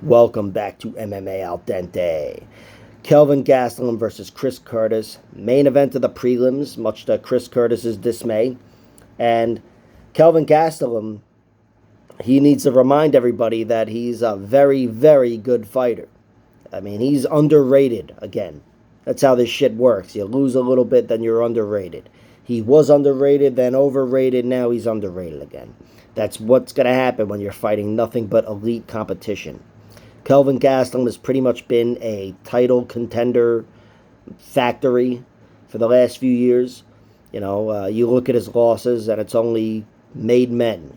Welcome back to MMA Al Dente. Kelvin Gastelum versus Chris Curtis. Main event of the prelims, much to Chris Curtis's dismay. And Kelvin Gastelum, he needs to remind everybody that he's a very, very good fighter. I mean, he's underrated again. That's how this shit works. You lose a little bit, then you're underrated. He was underrated, then overrated, now he's underrated again. That's what's going to happen when you're fighting nothing but elite competition. Kelvin Gastelum has pretty much been a title contender factory for the last few years. You look at his losses, and it's only made men.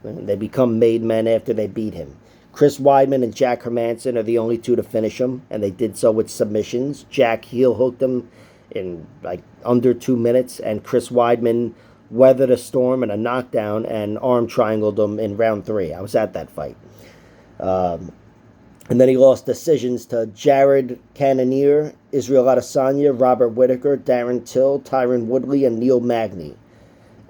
They become made men after they beat him. Chris Weidman and Jack Hermanson are the only two to finish him, and they did so with submissions. Jack heel hooked him in like under 2 minutes, and Chris Weidman weathered a storm and a knockdown and arm triangled him in round 3. I was at that fight. And then he lost decisions to Jared Cannonier, Israel Adesanya, Robert Whittaker, Darren Till, Tyron Woodley, and Neil Magny.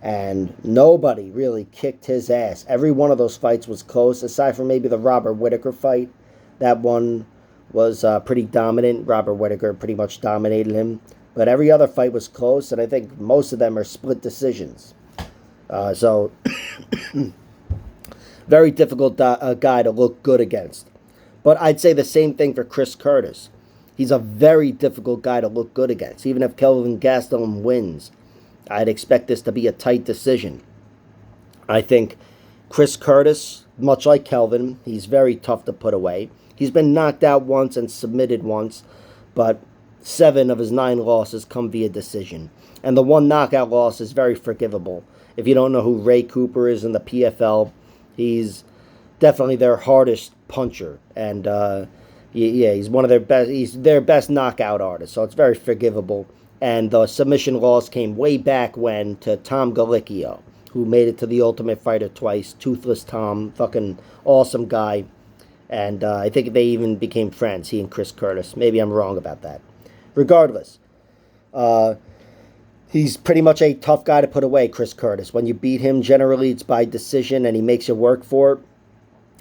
And nobody really kicked his ass. Every one of those fights was close, aside from maybe the Robert Whittaker fight. That one was pretty dominant. Robert Whittaker pretty much dominated him. But every other fight was close, and I think most of them are split decisions. So, very difficult guy to look good against. But I'd say the same thing for Chris Curtis. He's a very difficult guy to look good against. Even if Kelvin Gastelum wins, I'd expect this to be a tight decision. I think Chris Curtis, much like Kelvin, he's very tough to put away. He's been knocked out once and submitted once, but 7 of his 9 losses come via decision. And the one knockout loss is very forgivable. If you don't know who Ray Cooper is in the PFL, he's definitely their hardest puncher, and he's one of their best. He's their best knockout artist, so it's very forgivable. And the submission loss came way back when to Tom Galicchio, who made it to the Ultimate Fighter twice. Toothless Tom, fucking awesome guy, and I think they even became friends. He and Chris Curtis. Maybe I'm wrong about that. Regardless, he's pretty much a tough guy to put away. Chris Curtis. When you beat him, generally it's by decision, and he makes you work for it.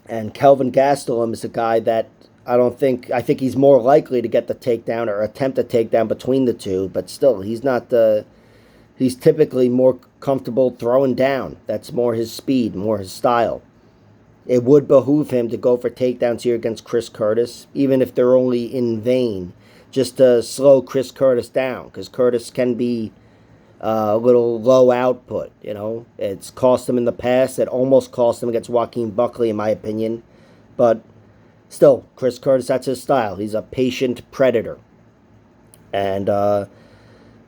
And Kelvin Gastelum is a guy that I think he's more likely to get the takedown or attempt a takedown between the two, but still, he's typically more comfortable throwing down. That's more his speed, more his style. It would behoove him to go for takedowns here against Chris Curtis, even if they're only in vain, just to slow Chris Curtis down, because Curtis can be a little low output. It's cost him in the past. It almost cost him against Joaquin Buckley, in my opinion. But still, Chris Curtis, that's his style. He's a patient predator. And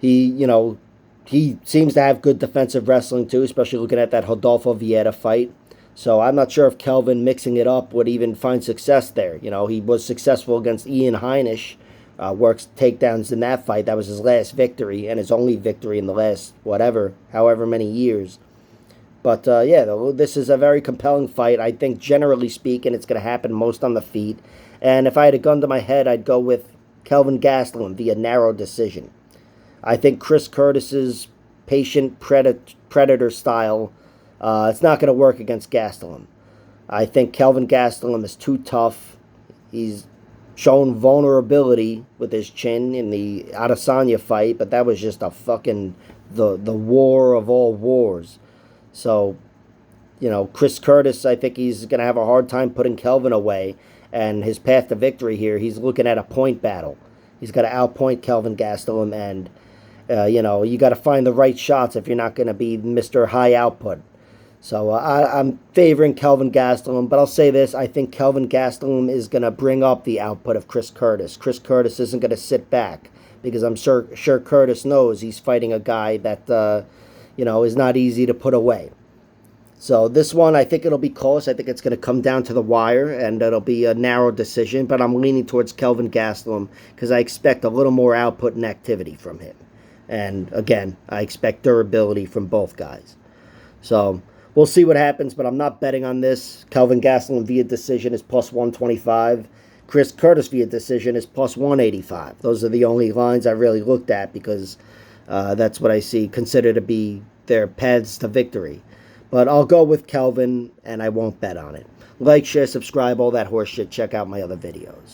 he seems to have good defensive wrestling too, especially looking at that Rodolfo Vieira fight. So I'm not sure if Kelvin mixing it up would even find success there. He was successful against Ian Heinisch. Works takedowns in that fight. That was his last victory and his only victory in the last however many years. But this is a very compelling fight. I think generally speaking, it's going to happen most on the feet. And if I had a gun to my head, I'd go with Kelvin Gastelum via narrow decision. I think Chris Curtis's patient predator style, it's not going to work against Gastelum. I think Kelvin Gastelum is too tough. He's shown vulnerability with his chin in the Adesanya fight, but that was just a fucking the war of all wars. So, Chris Curtis, I think he's going to have a hard time putting Kelvin away, and his path to victory here, he's looking at a point battle. He's got to outpoint Kelvin Gastelum, and you got to find the right shots if you're not going to be Mr. High Output. So I'm favoring Kelvin Gastelum, but I'll say this. I think Kelvin Gastelum is going to bring up the output of Chris Curtis. Chris Curtis isn't going to sit back, because I'm sure Curtis knows he's fighting a guy that, is not easy to put away. So this one, I think it'll be close. I think it's going to come down to the wire, and it'll be a narrow decision, but I'm leaning towards Kelvin Gastelum because I expect a little more output and activity from him. And again, I expect durability from both guys. So we'll see what happens, but I'm not betting on this. Kelvin Gastelum via decision is plus 125. Chris Curtis via decision is plus 185. Those are the only lines I really looked at because that's what I consider to be their paths to victory. But I'll go with Kelvin, and I won't bet on it. Like, share, subscribe, all that horse shit. Check out my other videos.